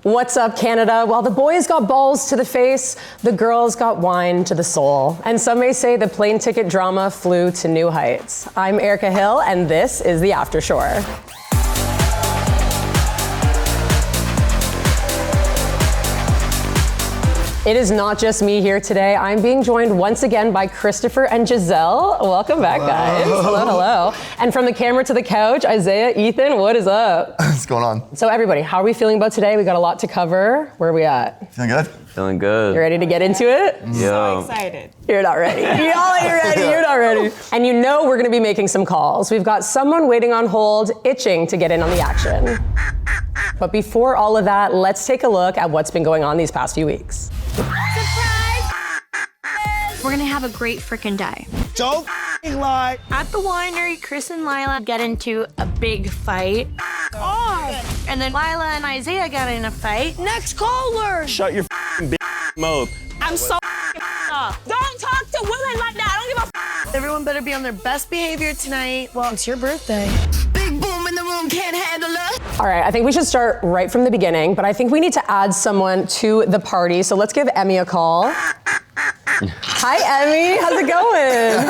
What's up, Canada? While the boys got balls to the face, the girls got wine to the soul. And some may say the plane ticket drama flew to new heights. I'm Erica Hill, and this is The Aftershore. It is not just me here today. I'm being joined once again by Christopher and Giselle. Welcome back, guys. Hello. And from the camera to the couch, Isaiah, Ethan, what is up? What's going on? So everybody, how are we feeling about today? We got a lot to cover. Where are we at? Feeling good? Feeling good. You ready to get into it? So excited. You're not ready. Y'all ain't ready. You're not ready. And you know we're gonna be making some calls. We've got someone waiting on hold, itching to get in on the action. But before all of that, let's take a look at what's been going on these past few weeks. Surprise! We're gonna have a great frickin' day. Don't lie. At the winery, Chris and Lila get into a big fight. Oh! And then Lila and Isaiah got in a fight. Next caller! Shut your big mouth. I'm so off. Don't talk to women like that. I don't give a Everyone better be on their best behavior tonight. Well, it's your birthday. Big boom in the room, can't handle it. All right, I think we should start right from the beginning, but I think we need to add someone to the party. So let's give Emmy a call. Hi, Emmy. How's it going?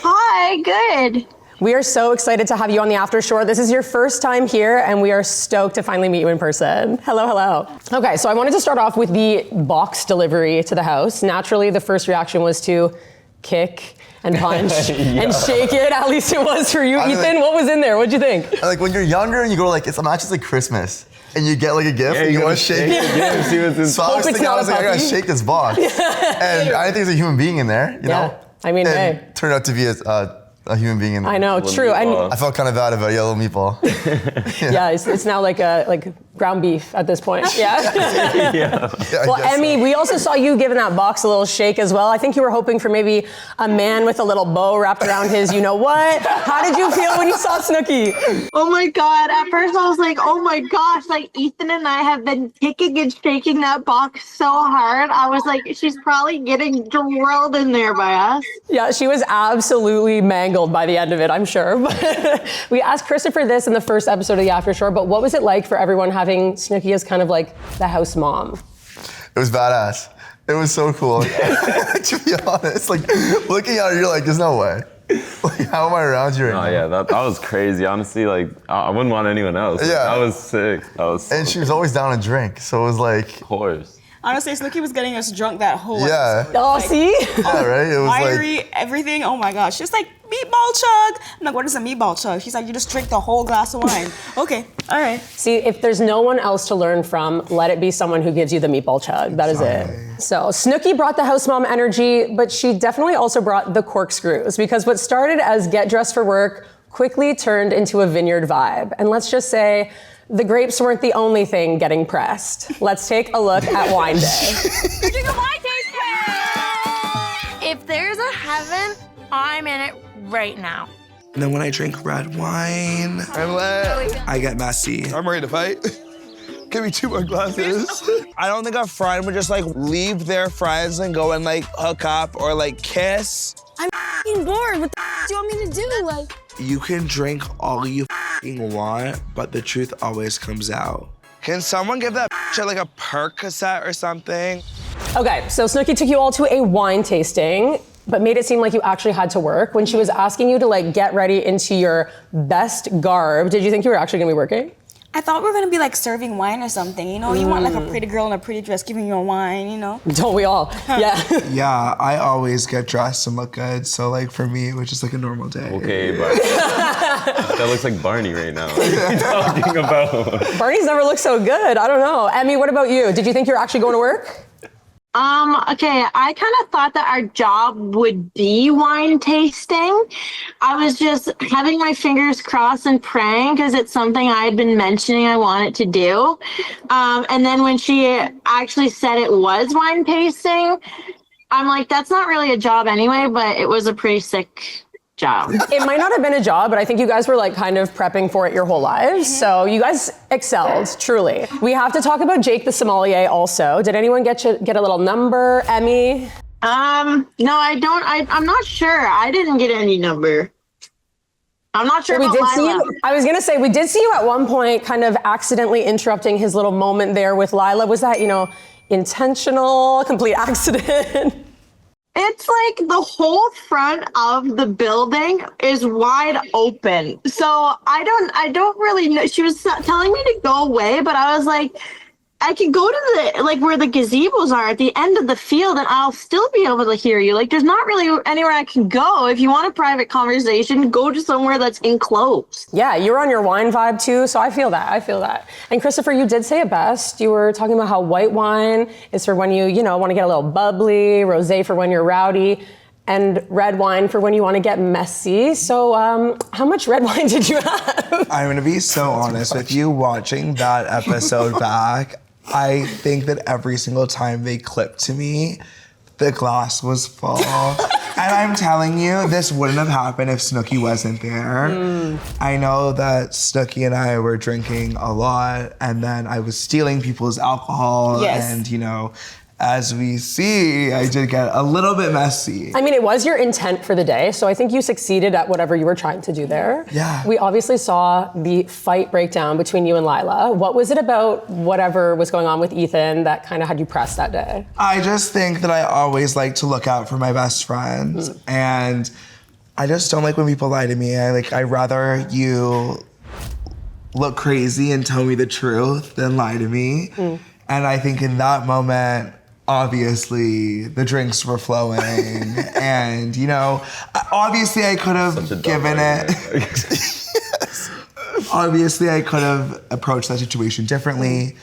Hi, good. We are so excited to have you on the Aftershore. This is your first time here, and we are stoked to finally meet you in person. Hello. Okay, so I wanted to start off with the box delivery to the house. Naturally, the first reaction was to kick and punch and shake it. At least it was for you. Ethan, what was in there? What'd you think? Like when you're younger and you go like, it's not just like Christmas. And you get like a gift and you want to shake it. See what's in. So I was thinking, I gotta shake this box. And I didn't think there's a human being in there, you know? I mean, and hey. Turned out to be a human being in there. I know, true. Meatball. I felt kind of bad about a little meatball. Yeah, it's now like ground beef at this point. Yeah. Yeah. Well, Emmy, we also saw you giving that box a little shake as well. I think you were hoping for maybe a man with a little bow wrapped around his you know what. How did you feel when you saw Snooki? Oh my God. At first I was like, oh my gosh, like Ethan and I have been kicking and shaking that box so hard. I was like, she's probably getting drilled in there by us. Yeah, she was absolutely mangled by the end of it, I'm sure. But we asked Christopher this in the first episode of The Aftershore, but what was it like for everyone having Snooki as kind of like the house mom? It was badass. It was so cool. To be honest, like looking at her, you're like, there's no way. Like, how am I around you right now? Oh yeah, that was crazy. Honestly, like I wouldn't want anyone else. Yeah. That was sick. And she was always down to drink, so it was like. Of course. Honestly, Snooki was getting us drunk that whole Yeah. episode. Oh, see? Yeah, right? It was Winery, like. everything. Oh my gosh. She's like, meatball chug. I'm like, what is a meatball chug? She's like, you just drink the whole glass of wine. Okay, all right. See, if there's no one else to learn from, let it be someone who gives you the meatball chug. That is it. So Snooki brought the house mom energy, but she definitely also brought the corkscrews, because what started as get dressed for work quickly turned into a vineyard vibe. And let's just say, the grapes weren't the only thing getting pressed. Let's take a look at Wine Day. We're doing a wine tasting! If there's a heaven, I'm in it right now. And then when I drink red wine, I'm lit. I get messy. I'm ready to fight. Give me 2 more glasses. I don't think a friend would just like leave their friends and go and like hook up or like kiss. I'm bored. What the do you want me to do? Like, You can drink all you want, but the truth always comes out. Can someone give that like a Percocet or something? Okay, so Snooki took you all to a wine tasting, but made it seem like you actually had to work. When she was asking you to like get ready into your best garb, did you think you were actually gonna be working? I thought we were gonna be like serving wine or something. You know, you want like a pretty girl in a pretty dress giving you a wine, you know? Don't we all? Yeah. Yeah, I always get dressed and look good, so like for me, it was just like a normal day. Okay, but that looks like Barney right now. What are you talking about? Barney's never looked so good. I don't know. Emmy, what about you? Did you think you were actually going to work? Okay, I kind of thought that our job would be wine tasting. I was just having my fingers crossed and praying because it's something I had been mentioning I wanted to do. And then when she actually said it was wine tasting, I'm like, that's not really a job anyway, but it was a pretty sick job. It might not have been a job, but I think you guys were like kind of prepping for it your whole lives. So you guys excelled, truly. We have to talk about Jake the sommelier also. Did anyone get a little number, Emmy? No, I don't. I'm not sure. I didn't get any number. I'm not sure We about did see Lila. you. I was gonna say we did see you at one point, kind of accidentally interrupting his little moment there with Lila. Was that intentional, complete accident? It's like the whole front of the building is wide open. So I don't really know. She was telling me to go away, but I was like, I can go to the, like where the gazebos are at the end of the field and I'll still be able to hear you. Like there's not really anywhere I can go. If you want a private conversation, go to somewhere that's enclosed. Yeah, you're on your wine vibe too, so I feel that. And Christopher, you did say it best. You were talking about how white wine is for when you want to get a little bubbly, rosé for when you're rowdy, and red wine for when you want to get messy. So how much red wine did you have? I'm gonna be so honest with you, watching that episode back, I think that every single time they clipped to me, the glass was full. And I'm telling you, this wouldn't have happened if Snooki wasn't there. I know that Snooki and I were drinking a lot, and then I was stealing people's alcohol, Yes. and as we see, I did get a little bit messy. I mean, it was your intent for the day, so I think you succeeded at whatever you were trying to do there. Yeah. We obviously saw the fight breakdown between you and Lila. What was it about whatever was going on with Ethan that kind of had you pressed that day? I just think that I always like to look out for my best friends, and I just don't like when people lie to me. I'd rather you look crazy and tell me the truth than lie to me. And I think in that moment, obviously the drinks were flowing, and obviously I could have given it. Obviously I could have approached that situation differently,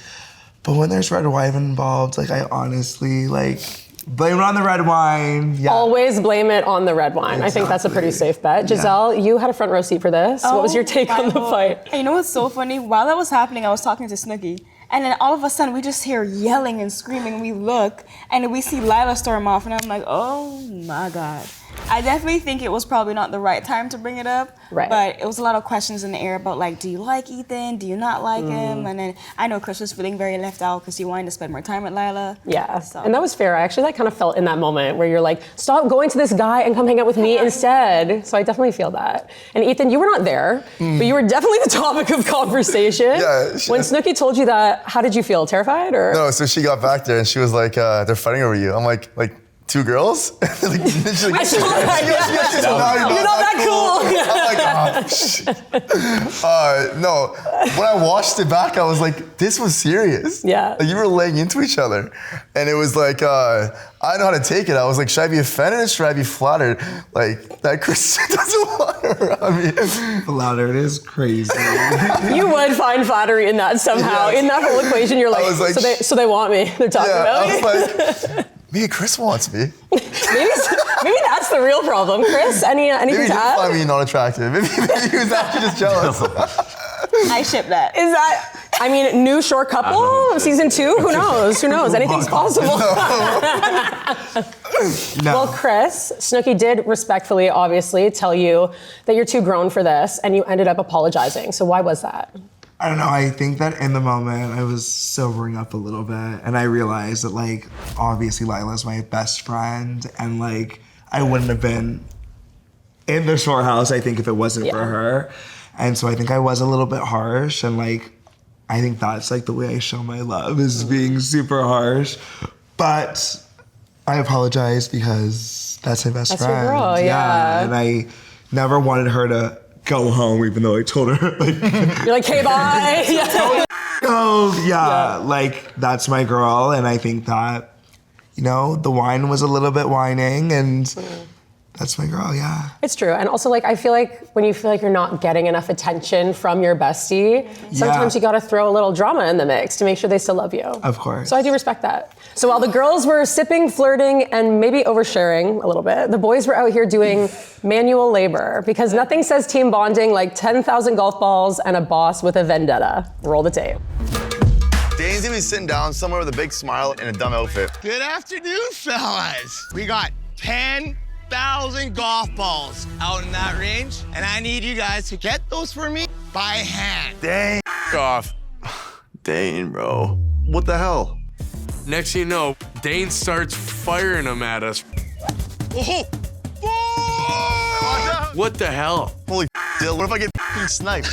but when there's red wine involved, I honestly blame it on the red wine. Yeah. Always blame it on the red wine. I think that's a pretty safe bet. Giselle, you had a front row seat for this. What was your take on the fight? And you know what's so funny? While that was happening, I was talking to Snooki. And then all of a sudden, we just hear yelling and screaming. We look, and we see Lila storm off. And I'm like, oh my God. I definitely think it was probably not the right time to bring it up. Right. But it was a lot of questions in the air about, do you like Ethan? Do you not like him? And then I know Chris was feeling very left out because he wanted to spend more time with Lila. Yeah, So. and that was fair. I actually kind of felt in that moment where you're like, stop going to this guy and come hang out with me instead. So I definitely feel that. And Ethan, you were not there, but you were definitely the topic of conversation. Yeah, When Snooki told you that, how did you feel? Terrified or? No, so she got back there and she was like, they're fighting over you. I'm like, two girls? I saw that, yeah. You're not that cool. I'm like, oh, shit. No, when I watched it back, I was like, this was serious. Yeah. You were laying into each other. And it was like, I don't know how to take it. I was like, should I be offended or should I be flattered? That Chris doesn't want her around me. Flattered is crazy. You would find flattery in that somehow. Yes. In that whole equation, you're like, I was like, so they want me. They're talking about me. I was like, maybe Chris wants me. Maybe that's the real problem. Chris, anything Maybe he to did add? find me not attractive. Maybe he was actually just jealous. I ship that. Is that, I mean, new short couple of season 2? Who knows? Who knows? Anything's possible. No. Well, Chris, Snooki did respectfully, obviously, tell you that you're too grown for this, and you ended up apologizing. So why was that? I don't know, I think that in the moment I was sobering up a little bit and I realized that obviously Lila's my best friend and I wouldn't have been in the shore house I think if it wasn't for her. And so I think I was a little bit harsh and I think that's the way I show my love is being super harsh. But I apologize because that's my best friend. That's your girl, yeah. And I never wanted her to go home, even though I told her, You're like, hey, bye. Yeah. oh, yeah, that's my girl. And I think that, the wine was a little bit whining and that's my girl, yeah. It's true. And also, I feel like when you feel like you're not getting enough attention from your bestie, sometimes you got to throw a little drama in the mix to make sure they still love you. Of course. So I do respect that. So while the girls were sipping, flirting, and maybe oversharing a little bit, the boys were out here doing manual labor because nothing says team bonding like 10,000 golf balls and a boss with a vendetta. Roll the tape. Dane's gonna be sitting down somewhere with a big smile and a dumb outfit. Good afternoon, fellas. We got 10,000 golf balls out in that range, and I need you guys to get those for me by hand. Dane, off. Dane, bro. What the hell? Next thing you know, Dane starts firing them at us. Oh! What the hell? Holy Still, what if I get fucking sniped?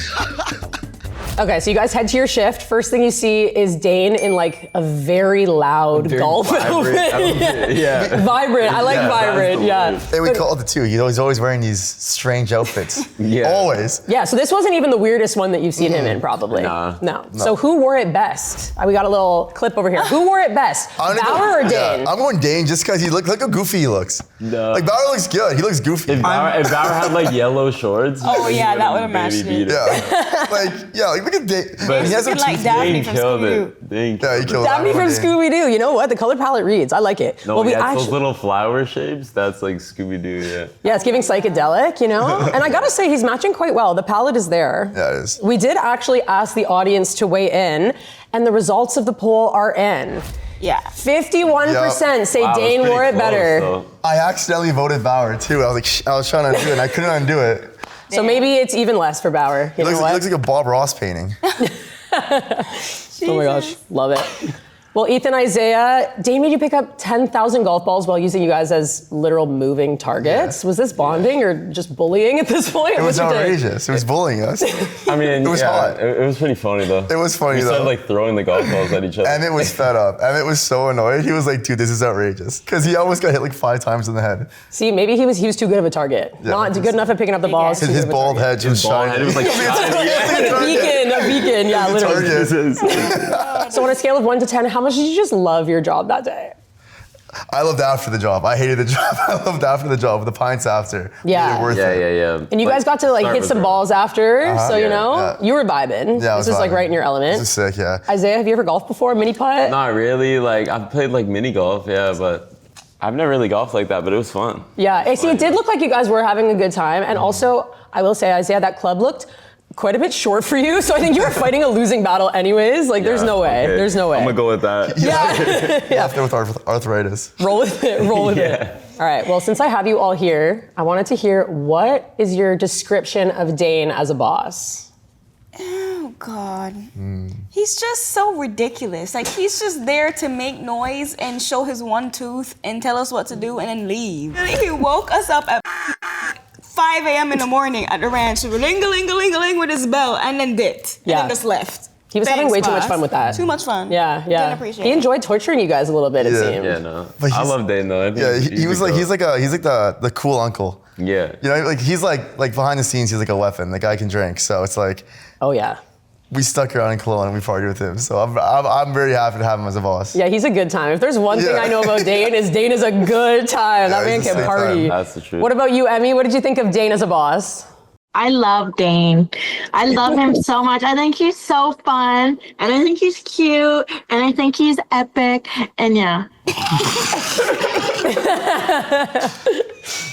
Okay, so you guys head to your shift. First thing you see is Dane in like a very loud golf outfit. Yeah. Vibrant. I like vibrant. Yeah. Hey, we called it too. He's always wearing these strange outfits. Yeah. Always. Yeah, so this wasn't even the weirdest one that you've seen him in, probably. Nah. No. So who wore it best? We got a little clip over here. Who wore it best? Bauer or Dane? I'm going Dane just because look how goofy he looks. No. Like Bauer looks good. He looks goofy. If Bauer had like yellow shorts. Oh, yeah, that would've matched it. Like look at Dane. But he has a like tooth. Daphne Dane from killed Scooby-Doo. it. Dane Yeah, he killed Daphne from Dane. Scooby-Doo. You know what? The color palette reads. I like it. No, those little flower shapes, that's like Scooby-Doo, yeah. Yeah, it's giving psychedelic, you know? And I gotta say, he's matching quite well. The palette is there. Yeah, it is. We did actually ask the audience to weigh in, and the results of the poll are in. Yeah. 51% say Wow, Dane it's wore it pretty close, better. though. I accidentally voted Bauer too. I was trying to undo it and I couldn't undo it. So maybe it's even less for Bauer. You know It what? looks like a Bob Ross painting. Oh my gosh, love it. Well, Ethan, Isaiah, Dane made you pick up 10,000 golf balls while using you guys as literal moving targets. Was this bonding or just bullying at this point? It was What's your take? outrageous. It was bullying us. I mean, It was hot. It was pretty funny though. It was funny We though. started like throwing the golf balls at each other. Emmett was fed up. Emmett was so annoyed. He was like, dude, this is outrageous. Because he almost got hit like 5 times in the head. See, maybe he was too good of a target. Yeah, Not good enough at picking up the balls. His bald head just bald shining. head was like shining. A beacon, yeah, literally. So on a scale of 1 to 10, how much did you just love your job that day? I loved after the job. I hated the job. I loved after the job. The pints after. Yeah. Made it worth it. Yeah. And you guys got to like start hit with some her. balls after, so you know, yeah. you were vibing. Yeah, I This was was like vibing. right in your element. This is sick, yeah. Isaiah, have you ever golfed before? Mini putt? Not really. Like I've played like mini golf, yeah, but I've never really golfed like that. But it was fun. Yeah, see, it did look like you guys were having a good time. And also, I will say, Isaiah, that club looked quite a bit short for you. So I think you were fighting a losing battle anyways. Like, there's no way. Okay. There's no way. I'm gonna go with that. Yeah. Left there with arthritis. Roll with it. Roll with it. All right. Well, since I have you all here, I wanted to hear, what is your description of Dane as a boss? Oh, God. He's just so ridiculous. Like, he's just there to make noise and show his one tooth and tell us what to do and then leave. He woke us up at 5 a.m. in the morning at the ranch, ling-a-ling-a-ling-a-ling with his bell, and then dipped. Yeah. And then just left. He was having way too much fun with that. Too much fun. Yeah. Didn't appreciate He it. enjoyed torturing you guys a little bit, it Yeah. seemed. Yeah, no. But I he's- love Dane though. I think Yeah, he's like the cool uncle. Yeah. You know, like he's like behind the scenes, he's like a weapon. The guy can drink, so it's like Oh, yeah. we stuck around in Cologne and we partied with him. So I'm very happy to have him as a boss. Yeah, he's a good time. If there's one thing Yeah. I know about Dane, is Dane is a good time. That Yeah, man he's a can sweet party. time. That's the truth. What about you, Emmy? What did you think of Dane as a boss? I love Dane. I love him so much. I think he's so fun, and I think he's cute, and I think he's epic, and yeah.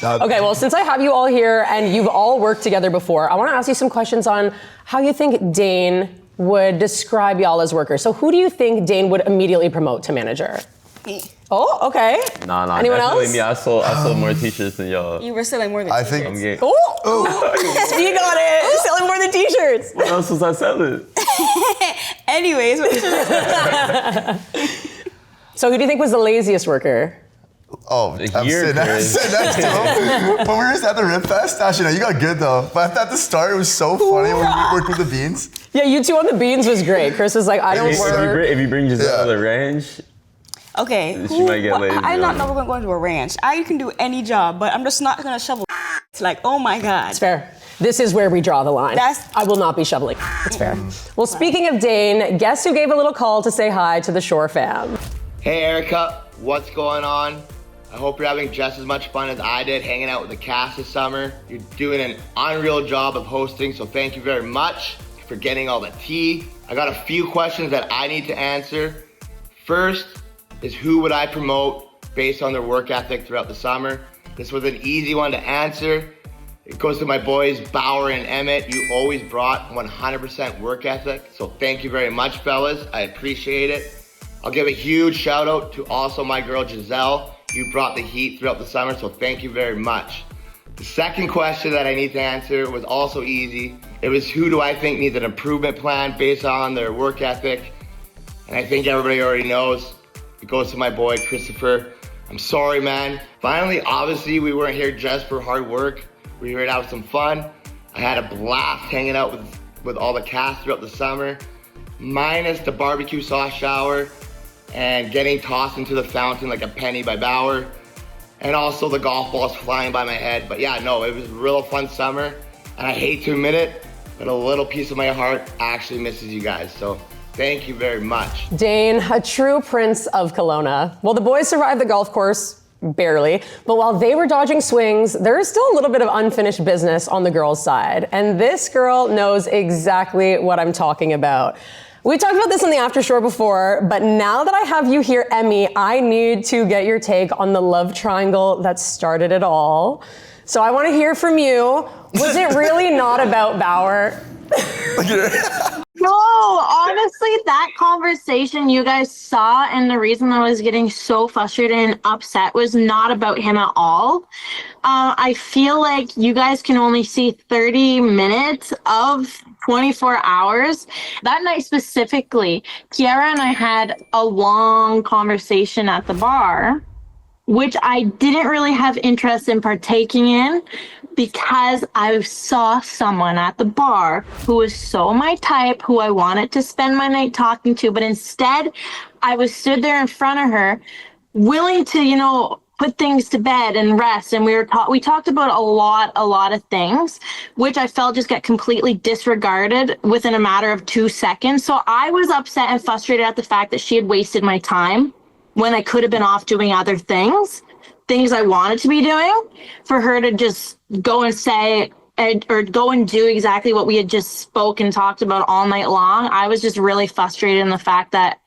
Okay, well, since I have you all here and you've all worked together before, I want to ask you some questions on how you think Dane would describe y'all as workers. So who do you think Dane would immediately promote to manager? Me. Oh, okay. Nah. Anyone definitely else? Me. I sold more t-shirts than y'all. You were selling more than I think- t-shirts. I'm getting. Oh, speak on it. Selling more than t-shirts. What else was I selling? Anyways, So who do you think was the laziest worker? Oh, I'm You're sitting next to him. When we were just at the Rip Fest, actually, no, you got good though. But at the start, it was so funny when we worked with the beans. Yeah, you two on the beans was great. Chris was like, I don't work. If you bring Giselle Yeah. to the ranch, okay. She might get lazy, I not though. know we're going to a ranch. I can do any job, but I'm just not gonna shovel. It's like, oh my God. It's fair. This is where we draw the line. That's- I will not be shoveling. It's fair. Well, speaking of Dane, guess who gave a little call to say hi to the Shore fam? Hey Erica, what's going on? I hope you're having just as much fun as I did hanging out with the cast this summer. You're doing an unreal job of hosting, so thank you very much for getting all the tea. I got a few questions that I need to answer. First is, who would I promote based on their work ethic throughout the summer? This was an easy one to answer. It goes to my boys, Bauer and Emmett. You always brought 100% work ethic, so thank you very much, fellas. I appreciate it. I'll give a huge shout out to also my girl, Giselle. You brought the heat throughout the summer, so thank you very much. The second question that I need to answer was also easy. It was, who do I think needs an improvement plan based on their work ethic? And I think everybody already knows. It goes to my boy, Christopher. I'm sorry, man. Finally, obviously, we weren't here just for hard work. We were here to have some fun. I had a blast hanging out with all the cast throughout the summer, minus the barbecue sauce shower and getting tossed into the fountain like a penny by Bauer, and also the golf balls flying by my head. But yeah, no, it was a real fun summer, and I hate to admit it, but a little piece of my heart actually misses you guys. So thank you very much. Dane, a true prince of Kelowna. Well, the boys survived the golf course, barely, but while they were dodging swings, there is still a little bit of unfinished business on the girls' side. And this girl knows exactly what I'm talking about. We talked about this in the after show before, but now that I have you here, Emmy, I need to get your take on the love triangle that started it all. So I want to hear from you. Was it really not about Bauer? No, honestly, that conversation you guys saw and the reason I was getting so frustrated and upset was not about him at all. I feel like you guys can only see 30 minutes of 24 hours. That night specifically, Kiara and I had a long conversation at the bar, which I didn't really have interest in partaking in because I saw someone at the bar who was so my type, who I wanted to spend my night talking to, but instead I was stood there in front of her, willing to, put things to bed and rest. And we talked about a lot of things, which I felt just got completely disregarded within a matter of 2 seconds. So I was upset and frustrated at the fact that she had wasted my time when I could have been off doing other things I wanted to be doing, for her to just go and say, or go and do exactly what we had just spoke and talked about all night long. I was just really frustrated in the fact that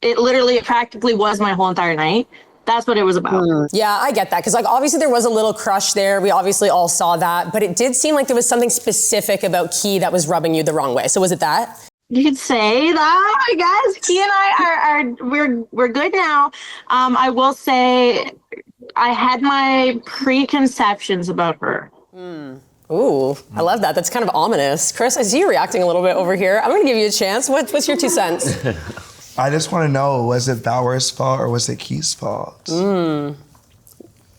it practically was my whole entire night. That's what it was about. Yeah, I get that. Because obviously there was a little crush there. We obviously all saw that. But it did seem like there was something specific about Key that was rubbing you the wrong way. So was it that? You could say that, I guess. Key and I we're good now. I will say I had my preconceptions about her. Ooh, I love that. That's kind of ominous. Chris, I see you reacting a little bit over here. I'm going to give you a chance. What's your 2 cents? I just want to know, was it Bauer's fault or was it Key's fault?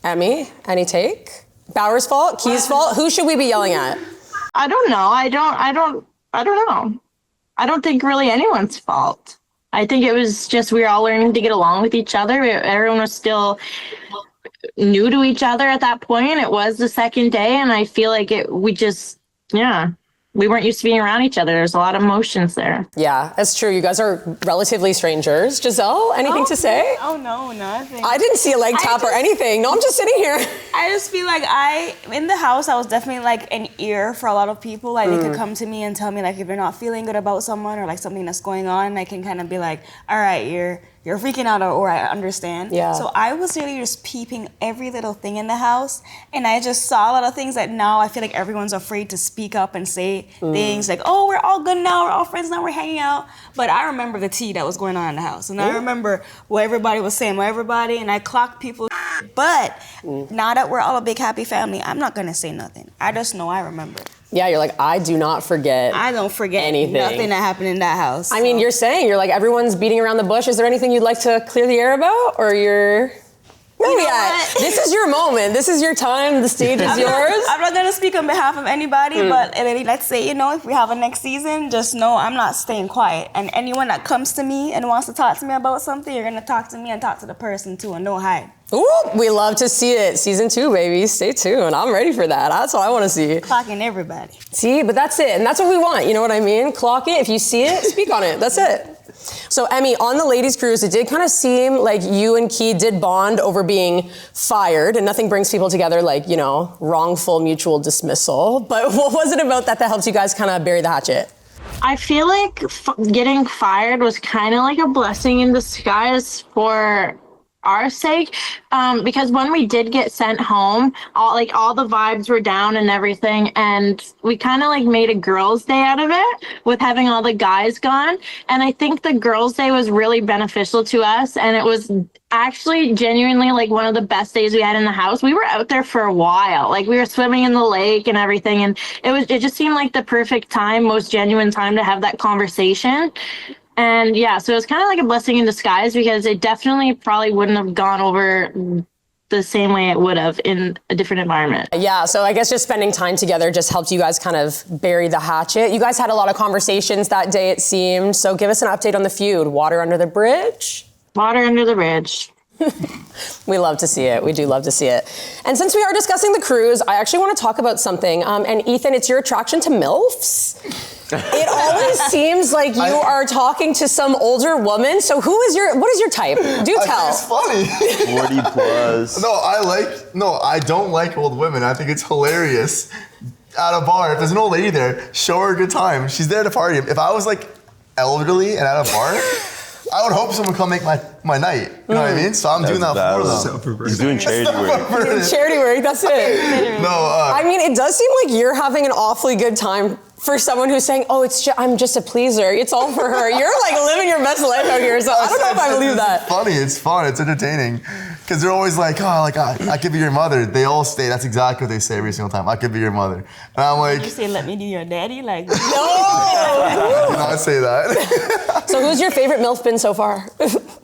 Emmy, any take? Bauer's fault? Key's fault? Who should we be yelling at? I don't know. I don't know. I don't think really anyone's fault. I think it was just we were all learning to get along with each other. Everyone was still new to each other at that point. It was the second day, and I feel like we weren't used to being around each other. There's a lot of emotions there. Yeah, that's true. You guys are relatively strangers. Giselle, anything to say? Oh, no, nothing. I didn't see a leg tap or anything. No, I'm just sitting here. I just feel like in the house, I was definitely like an ear for a lot of people. Like they could come to me and tell me like if they're not feeling good about someone or like something that's going on, I can kind of be like, all right, you're freaking out, or I understand. Yeah. So I was really just peeping every little thing in the house, and I just saw a lot of things that now I feel like everyone's afraid to speak up and say things like, oh, we're all good now, we're all friends now, we're hanging out. But I remember the tea that was going on in the house, and I remember what everybody was saying, and I clocked people. But now that we're all a big happy family, I'm not gonna say nothing. I just know I remember. Yeah, you're like, I do not forget. I don't forget anything. Nothing that happened in that house. I mean, you're like, everyone's beating around the bush. Is there anything you'd like to clear the air about? Or you're... No, yeah. This is your moment. This is your time. The stage is yours. I'm not going to speak on behalf of anybody, but let's say, if we have a next season, just know I'm not staying quiet. And anyone that comes to me and wants to talk to me about something, you're going to talk to me and talk to the person too, and don't hide. Ooh, we love to see it. Season 2, baby. Stay tuned. I'm ready for that. That's what I want to see. Clocking everybody. See, but that's it. And that's what we want. You know what I mean? Clock it. If you see it, speak on it. That's it. So, Emmy, on the ladies' cruise, it did kind of seem like you and Key did bond over being fired, and nothing brings people together like, wrongful mutual dismissal. But what was it about that helped you guys kind of bury the hatchet? I feel like getting fired was kind of like a blessing in disguise for our sake, because when we did get sent home, all the vibes were down and everything, and we kind of like made a girls' day out of it with having all the guys gone. And I think the girls' day was really beneficial to us, and it was actually genuinely like one of the best days we had in the house. We were out there for a while, like we were swimming in the lake and everything, and it just seemed like the perfect time, most genuine time to have that conversation. And yeah, so it was kind of like a blessing in disguise, because it definitely probably wouldn't have gone over the same way it would have in a different environment. Yeah, so I guess just spending time together just helped you guys kind of bury the hatchet. You guys had a lot of conversations that day, it seemed. So give us an update on the feud. Water under the bridge? Water under the bridge. We love to see it. We do love to see it. And since we are discussing the cruise, I actually want to talk about something. And Ethan, it's your attraction to MILFs. It always seems like you are talking to some older woman. So what is your type? Do tell. It's funny. 40 plus. No, I don't like old women. I think it's hilarious. At a bar, if there's an old lady there, show her a good time. She's there to party. If I was like elderly and at a bar, I would hope someone would come make my night. You know what I mean? So I'm doing that for them. He's doing charity work. Charity work, that's it. No, I mean, it does seem like you're having an awfully good time for someone who's saying, "Oh, I'm just a pleaser. It's all for her." You're like living your best life out here. So I don't know if I believe that. It's funny. It's fun. It's entertaining. Because they're always like, I could be your mother. They all say, that's exactly what they say every single time. I could be your mother. And I'm like, You say, let me be your daddy? Like, No! I did not say that. So who's your favorite MILF been so far?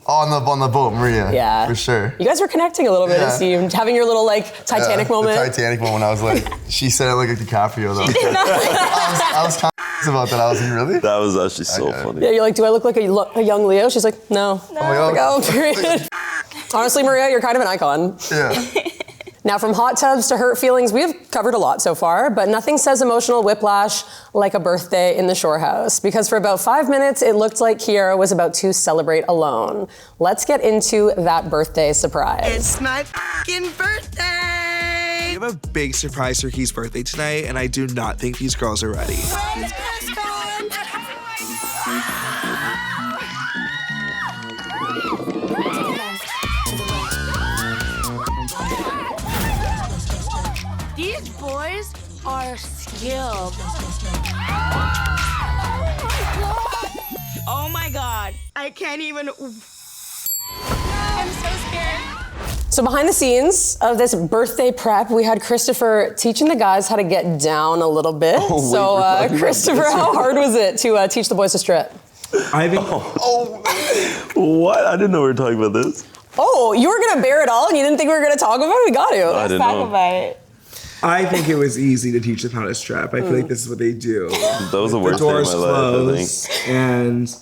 on the boat, Maria. Yeah. For sure. You guys were connecting a little bit, it seemed. Having your little Titanic moment. The Titanic moment. I was like, she said I look like DiCaprio though. I was kind of about that. I was like, really? That was actually so funny. Yeah, you're like, do I look like a young Leo? She's like, no. I'm like, Oh, period. Honestly, Maria, you're kind of an icon. Yeah. Now, from hot tubs to hurt feelings, we have covered a lot so far, but nothing says emotional whiplash like a birthday in the shore house. Because for about 5 minutes, it looked like Kiara was about to celebrate alone. Let's get into that birthday surprise. It's my fucking birthday! We have a big surprise for Key's birthday tonight, and I do not think these girls are ready. These boys are skilled. oh my God. I can't even. I'm so scared. So behind the scenes of this birthday prep, we had Christopher teaching the guys how to get down a little bit. Christopher, how hard was it to teach the boys to strip? I think. What? I didn't know we were talking about this. Oh, you were gonna bear it all and you didn't think we were gonna talk about it? We got to. I didn't Talk know. about it. I think it was easy to teach them how to strap. I feel like this is what they do. That was the worst day of doors my life, I think. closed, and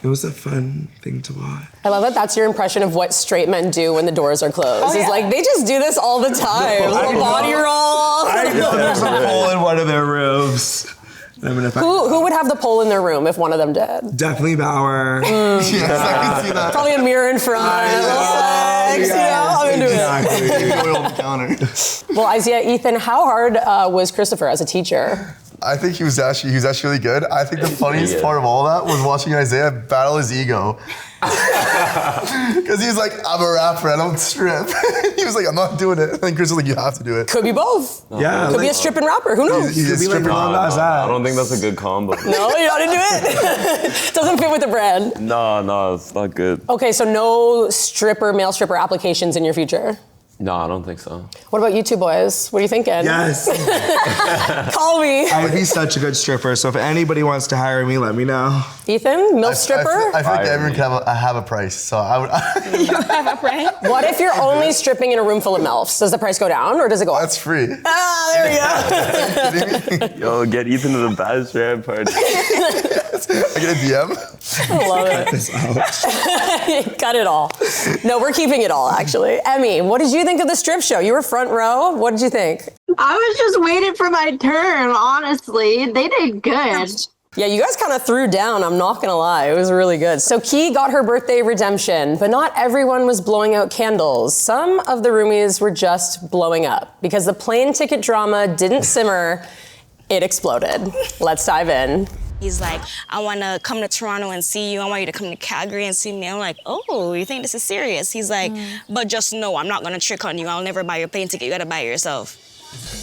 it was a fun thing to watch. I love that that's your impression of what straight men do when the doors are closed. It's like, they just do this all the time. Little body roll. I know there's a hole in one of their rooms. I'm gonna find Who would have the pole in their room if one of them did? Definitely Bauer. Yes, I can see that. Probably a mirror in front, legs, I'm into it. Oil on the counter. Well, Isaiah, Ethan, how hard was Christopher as a teacher? I think he was actually really good. I think the funniest part of all that was watching Isaiah battle his ego. Because he was like, I'm a rapper, I don't strip. He was like, I'm not doing it. And Chris was like, you have to do it. Could be both. Yeah. Could be a stripping rapper, who knows? He's a be like stripper. Lil Nas I X. don't think that's a good combo. No, you're not into it? Doesn't fit with the brand. No, it's not good. Okay, so no male stripper applications in your future? No, I don't think so. What about you two boys? What are you thinking? Yes. Call me. I would be such a good stripper, so if anybody wants to hire me, let me know. Ethan, MILF stripper? I feel like everyone can have a price, so I would. Have a friend? What if you're only stripping in a room full of MILFs? Does the price go down or does it go up? That's free. Ah, there we go. Yo, get Ethan to the bachelorette party. I get a DM. I love it. This out. Cut it all. No, we're keeping it all, actually. Emmy, what did you think of the strip show? You were front row. What did you think? I was just waiting for my turn, honestly. They did good. Yeah, you guys kind of threw down, I'm not gonna lie. It was really good. So Key got her birthday redemption, but not everyone was blowing out candles. Some of the roomies were just blowing up because the plane ticket drama didn't simmer, it exploded. Let's dive in. He's like, I want to come to Toronto and see you. I want you to come to Calgary and see me. I'm like, oh, you think this is serious? He's like, but just know I'm not going to trick on you. I'll never buy your plane ticket. You got to buy it yourself.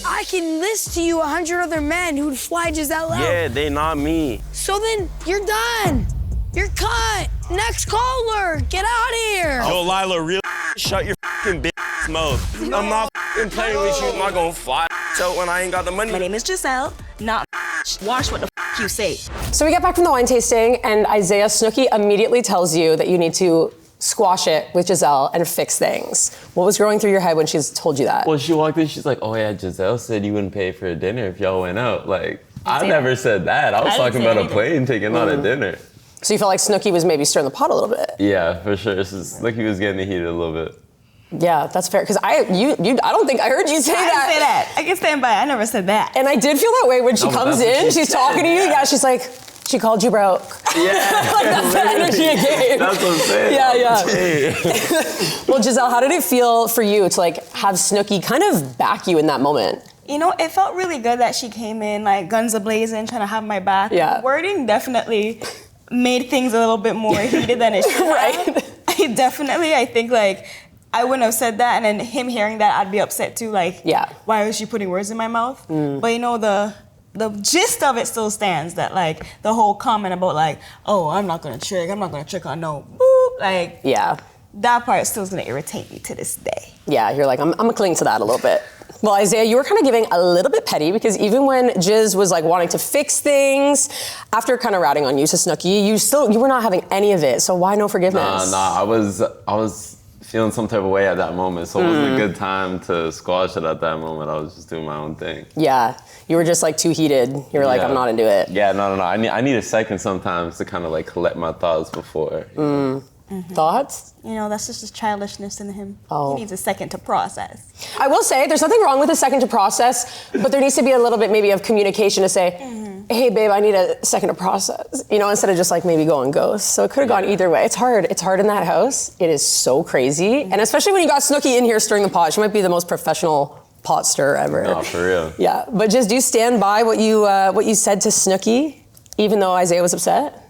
I can list to you 100 other men who'd fly just out loud. Yeah, they not me. So then you're done. You're cut. Next caller. Get out of here. Yo, Lila, real shut your fucking bitch mouth. I'm not fucking playing with you. I'm not gonna fly out when I ain't got the money. My name is Giselle, not watch what the you say. So we get back from the wine tasting and Isaiah Snooki immediately tells you that you need to squash it with Giselle and fix things. What was going through your head when she's told you that? Well, she walked in, she's like, oh yeah, Giselle said you wouldn't pay for a dinner if y'all went out. Like, I never said that. I was talking about a plane ticket, not a dinner. So you felt like Snooki was maybe stirring the pot a little bit? Yeah, for sure. Snooki was getting heated a little bit. Yeah, that's fair. Because I don't think I heard you say I that. didn't say that. I can stand by it. I never said that. And I did feel that way when she comes in. She's talking to you. Yeah, she's like, she called you broke. Yeah. Like, that's the energy again. That's what I'm saying. Yeah. Well, Giselle, how did it feel for you to like have Snooki kind of back you in that moment? You know, it felt really good that she came in like guns a-blazing, trying to have my back. Yeah. Wording definitely made things a little bit more heated than it should have. Right. I think like, I wouldn't have said that, and then him hearing that, I'd be upset too. Like, why was she putting words in my mouth? But you know, the gist of it still stands. That like the whole comment about like, oh, I'm not gonna trick on no boop. Like, that part still is gonna irritate me to this day. Yeah, you're like, I'm gonna cling to that a little bit. Well, Isaiah, you were kind of giving a little bit petty because even when Jiz was like wanting to fix things, after kind of ratting on you to Snooki, you were not having any of it. So why no forgiveness? Nah, I was feeling some type of way at that moment, so it wasn't a good time to squash it at that moment. I was just doing my own thing. Yeah, you were just like too heated. You were like, I'm not into it. Yeah, no. I need a second sometimes to kind of like collect my thoughts before. Thoughts? You know, that's just the childishness in him. Oh. He needs a second to process. I will say, there's nothing wrong with a second to process, but there needs to be a little bit maybe of communication to say, hey babe, I need a second to process, you know, instead of just like maybe going ghost. So it could have gone either way. It's hard in that house. It is so crazy. And especially when you got Snooki in here stirring the pot, she might be the most professional pot stirrer ever. No, for real. Yeah, but just do you stand by what you said to Snooki, even though Isaiah was upset?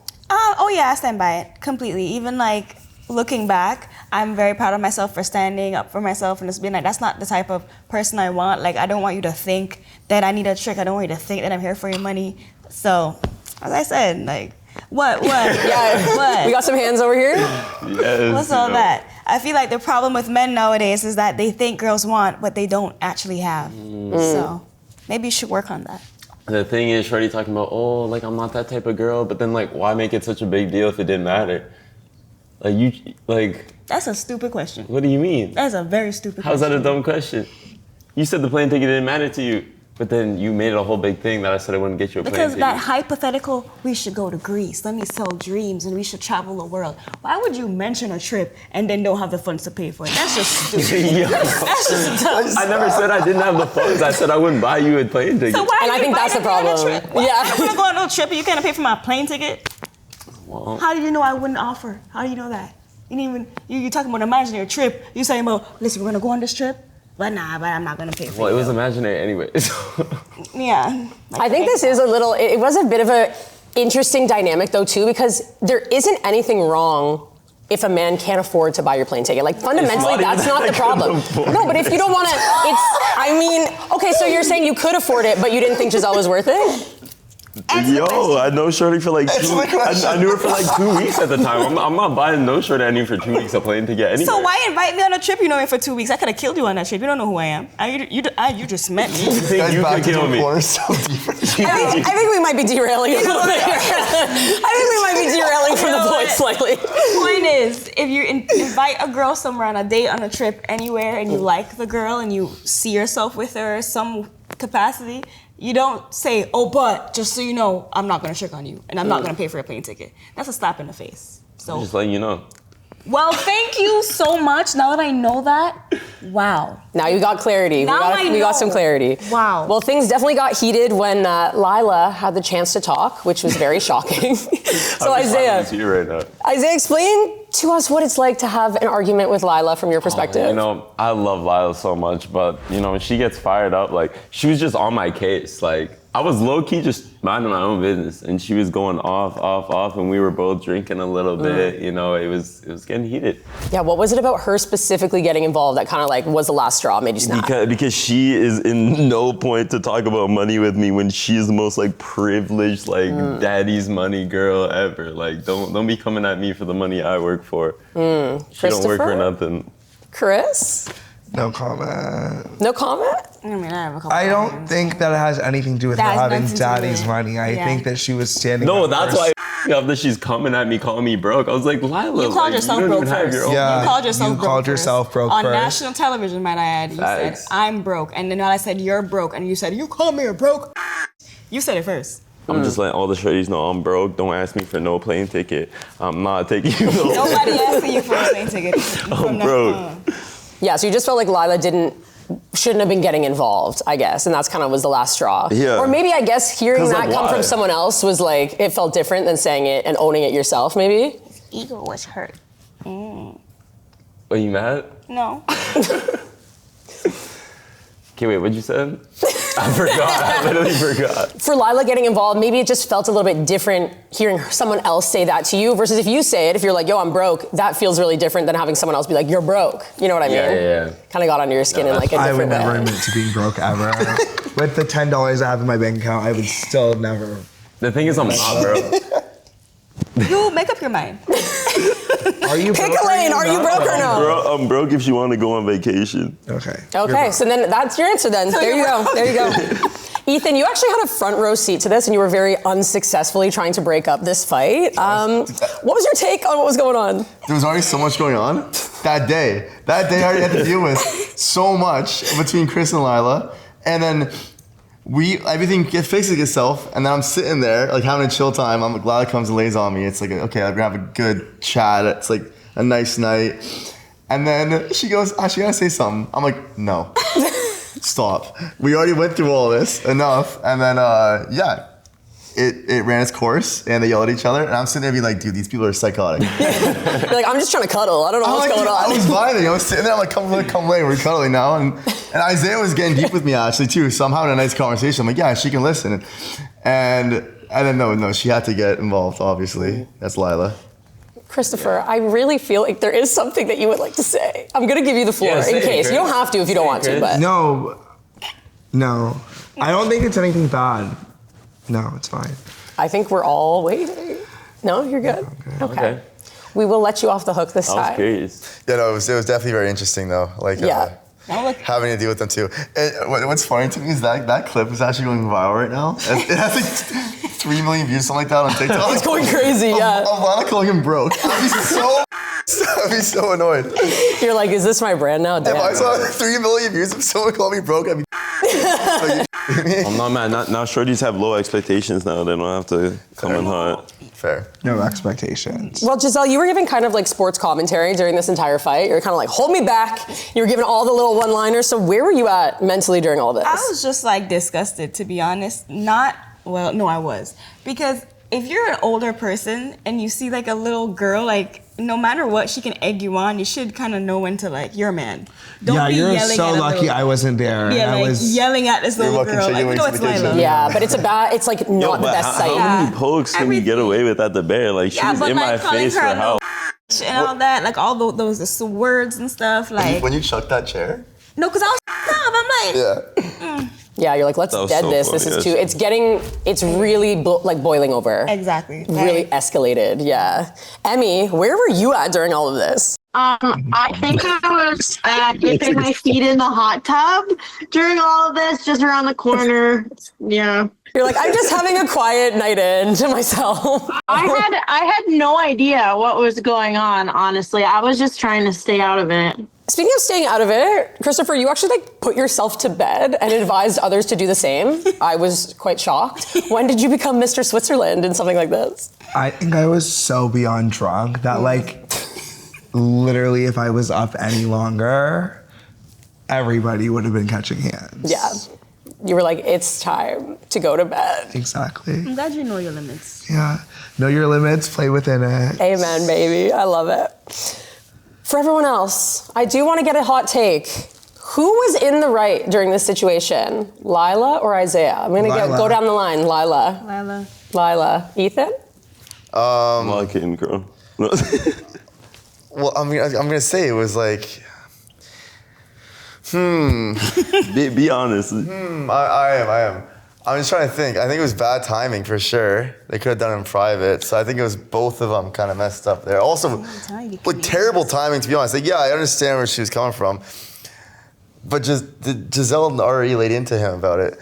Oh yeah, I stand by it completely. Even like looking back, I'm very proud of myself for standing up for myself and just being like, that's not the type of person I want. Like, I don't want you to think that I need a trick. I don't want you to think that I'm here for your money. So, as I said, like, what? Yeah, what? We got some hands over here. Yes. What's all that? I feel like the problem with men nowadays is that they think girls want what they don't actually have. So, maybe you should work on that. The thing is, Shorty talking about, oh, like, I'm not that type of girl, but then, like, why make it such a big deal if it didn't matter? That's a stupid question. What do you mean? That's a very stupid question. How's that a dumb question? You said the plane ticket didn't matter to you, but then you made it a whole big thing that I said I wouldn't get you a plane ticket. Because that hypothetical, we should go to Greece, let me sell dreams, and we should travel the world. Why would you mention a trip and then don't have the funds to pay for it? That's just stupid. That's just dumb. I never said I didn't have the funds. I said I wouldn't buy you a plane ticket. So why And I think that's the problem. Yeah. I'm gonna go on no trip and you can't pay for my plane ticket? Well, How do you know I wouldn't offer? How do you know that? You didn't even, you talking about imaginary trip. You saying about, listen, we're gonna go on this trip, but I'm not gonna pay for it. well, it was imaginary anyways. Yeah. I think this is it was a bit of a interesting dynamic though too, because there isn't anything wrong if a man can't afford to buy your plane ticket. Like fundamentally, that's not the problem. No, but if you don't wanna, okay, so you're saying you could afford it, but you didn't think Giselle was worth it? Yo, I know Shorty for like I knew her for like 2 weeks at the time. I'm not buying no Shorty I knew for 2 weeks a plane ticket anyway. So why invite me on a trip you know me for 2 weeks? I could have killed you on that trip. You don't know who I am. You just met me. You think you could kill me? I think we might be derailing a little bit here. I think we might be derailing from the point slightly. The point is, if you invite a girl somewhere on a date, on a trip, anywhere, and you like the girl and you see yourself with her some capacity, you don't say, oh, but just so you know, I'm not gonna trick on you and I'm not gonna pay for a plane ticket. That's a slap in the face. So I'm just letting you know. Well, thank you so much. Now that I know that, wow. Now you got clarity. We got some clarity. Wow. Well, things definitely got heated when Lila had the chance to talk, which was very shocking. So Isaiah, Right now. Isaiah, explain to us what it's like to have an argument with Lila from your perspective. You know, I love Lila so much, but you know, when she gets fired up, like she was just on my case. Like I was low-key just minding my own business and she was going off, and we were both drinking a little bit. You know, it was getting heated. Yeah, what was it about her specifically getting involved that kind of like was the last straw, made you snap? Because she is in no point to talk about money with me when she's the most like privileged, like daddy's money girl ever. Like don't be coming at me for the money I work for. She don't work for nothing. Chris? No comment. No comment? I mean, I have a couple. I don't think that it has anything to do with her That has having nothing to do daddy's with it. money. I Yeah. think that she was standing No, up that's first. why I up that she's coming at me, calling me broke. I was like, Lila, You called yourself you don't broke even have first. your own Yeah. You called yourself you broke called first. yourself broke on first. national television, might I add. You Facts. said I'm broke, and then when I said you're broke, and you said you call me a broke. You said it first. I'm just letting all the shorties know I'm broke. Don't ask me for no plane ticket. I'm not taking you no. Nobody asking you for a plane ticket. I'm broke. Yeah, so you just felt like Lila shouldn't have been getting involved, I guess, and that's kind of was the last straw. Yeah. Or maybe I guess hearing 'Cause, that like, come why? from someone else was like, it felt different than saying it and owning it yourself, maybe? Ego was hurt. Are you mad? No. Okay, wait, what'd you say? I forgot. I literally forgot. For Lila getting involved, maybe it just felt a little bit different hearing someone else say that to you versus if you say it, if you're like, yo, I'm broke, that feels really different than having someone else be like, you're broke. You know what I mean? Yeah. Kind of got under your skin in like a I would different never way. admit to being broke ever. With the $10 I have in my bank account, I would still never. The thing is, I'm not broke. You make up your mind. Are you Pick broke a lane. Are you not? broke or no? I'm broke if you want to go on vacation. Okay. Okay, so then that's your answer then. There you go. There you go. Ethan, you actually had a front row seat to this and you were very unsuccessfully trying to break up this fight. What was your take on what was going on? There was already so much going on that day. That day I already had to deal with so much between Chris and Lila. And then everything fixes itself, and then I'm sitting there like having a chill time. I'm like, Lila comes and lays on me. It's like, okay, we're gonna have a good chat. It's like a nice night. And then she goes, actually, I gotta say something. I'm like, no, stop. We already went through all this, enough. And then, it ran its course, and they yelled at each other. And I'm sitting there being like, dude, these people are psychotic. You're like, I'm just trying to cuddle. I don't know what's going on. I was vibing. I was sitting there. I'm like, come late. We're cuddling now. And Isaiah was getting deep with me actually too. So I'm having a nice conversation. I'm like, yeah, she can listen. And then no, she had to get involved. Obviously, that's Lila. Christopher, I really feel like there is something that you would like to say. I'm gonna give you the floor in case. You don't have to if you don't want to, but. No. I don't think it's anything bad. No, it's fine. I think we're all waiting. No, you're good. Okay. We will let you off the hook this I was time. curious. Yeah, no, it was definitely very interesting though. Like, Yeah. having to deal with them too. What's funny to me is that clip is actually going viral right now. It has like 3 million views, something like that on TikTok. It's going crazy, yeah. I'm Lana calling him broke. I'd be so annoyed. You're like, is this my brand now? Damn. If I saw 3 million views of someone call me broke, I'd be I'm not mad. Now shorties have low expectations now. They don't have to come in hot. Fair. No expectations. Well, Giselle, you were giving kind of like sports commentary during this entire fight. You were kind of like, hold me back. You were giving all the little one-liners. So where were you at mentally during all of this? I was just like disgusted, to be honest. I was. Because if you're an older person and you see like a little girl, like no matter what, she can egg you on. You should kind of know when to like, you're a man. Don't be you're yelling so at a lucky little, I wasn't there. Yeah, I like was yelling at this little lucky girl. so you Like, went you know to it's the kitchen. Lila. Yeah, but it's like not the best sight. How many pokes can you get away with at the bear? Like she was but in like my calling face her for a how? little and all that, like all those words and stuff. Like When you chucked that chair? no, because I was up. I'm like, Yeah. Yeah, you're like, let's That was dead so this. funny, This is yeah. it's really like boiling over. exactly. Really escalated, yeah. Emmy, where were you at during all of this? I think I was dipping my feet in the hot tub during all of this, just around the corner. Yeah. You're like, I'm just having a quiet night in to myself. I had no idea what was going on, honestly. I was just trying to stay out of it. Speaking of staying out of it, Christopher, you actually like put yourself to bed and advised others to do the same. I was quite shocked. When did you become Mr. Switzerland in something like this? I think I was so beyond drunk that like literally if I was up any longer, everybody would have been catching hands. Yeah. You were like, it's time to go to bed. Exactly. I'm glad you know your limits. Yeah. Know your limits, play within it. Amen, baby. I love it. For everyone else, I do want to get a hot take. Who was in the right during this situation? Lila or Isaiah? I'm going to go down the line. Lila. Ethan? Fucking girl. Well, I'm gonna say it was like, Be honest. I am. I'm just trying to think. I think it was bad timing for sure. They could have done it in private. So I think it was both of them kind of messed up there. Also, like terrible timing to be honest. Like, yeah, I understand where she was coming from. But just Giselle already laid into him about it.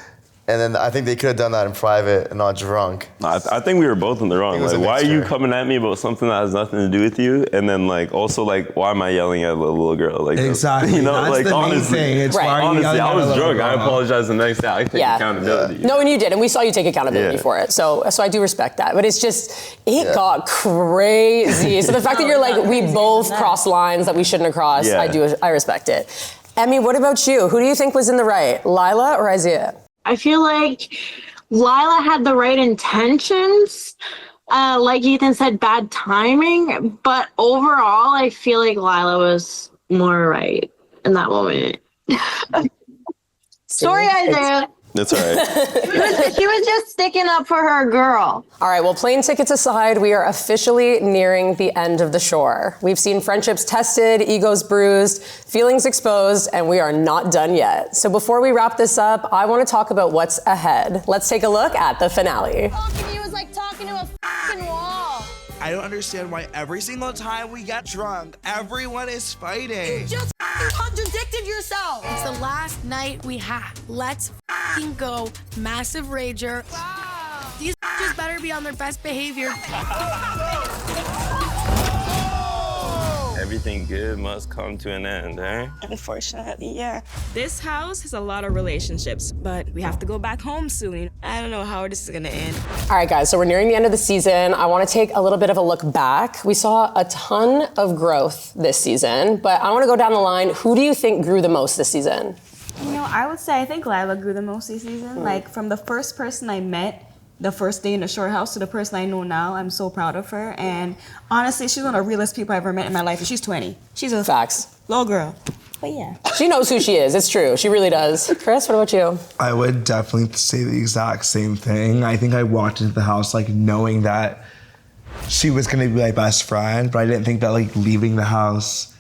And then I think they could have done that in private and not drunk. I think we were both in the wrong. Like, why are you coming at me about something that has nothing to do with you? And then, like, also, like, why am I yelling at a little girl? Like, exactly. You know, that's like, the honestly, main thing. It's why honestly, I was drunk. I girl. apologize the next day. I take accountability. No, and you did, and we saw you take accountability for it. So I do respect that. But it's just, it got crazy. So the fact that you're like, we both crossed lines that we shouldn't have crossed, I respect it. Emmy, what about you? Who do you think was in the right, Lila or Isaiah? I feel like Lila had the right intentions. Like Ethan said, bad timing. But overall, I feel like Lila was more right in that moment. Sorry, Isaiah. That's all right. She was just sticking up for her girl. All right, well, plane tickets aside, we are officially nearing the end of the shore. We've seen friendships tested, egos bruised, feelings exposed, and we are not done yet. So before we wrap this up, I want to talk about what's ahead. Let's take a look at the finale. Talking to you is like talking to a fucking wall. I don't understand why every single time we get drunk, everyone is fighting. You just contradicted yourself. It's the last night we had. Let's fucking go. Massive rager. Wow. These just better be on their best behavior. Everything good must come to an end, eh? Unfortunately, yeah. This house has a lot of relationships, but we have to go back home soon. I don't know how this is gonna end. All right, guys, so we're nearing the end of the season. I want to take a little bit of a look back. We saw a ton of growth this season, but I want to go down the line. Who do you think grew the most this season? You know, I would say I think Lila grew the most this season. Like, from the first person I met the first day in the shore house to the person I know now, I'm so proud of her. And honestly, she's one of the realest people I've ever met in my life, and she's 20. She's a little girl. But yeah. She knows who she is. It's true. She really does. Chris, what about you? I would definitely say the exact same thing. I think I walked into the house like knowing that she was gonna be my best friend, but I didn't think that like leaving the house,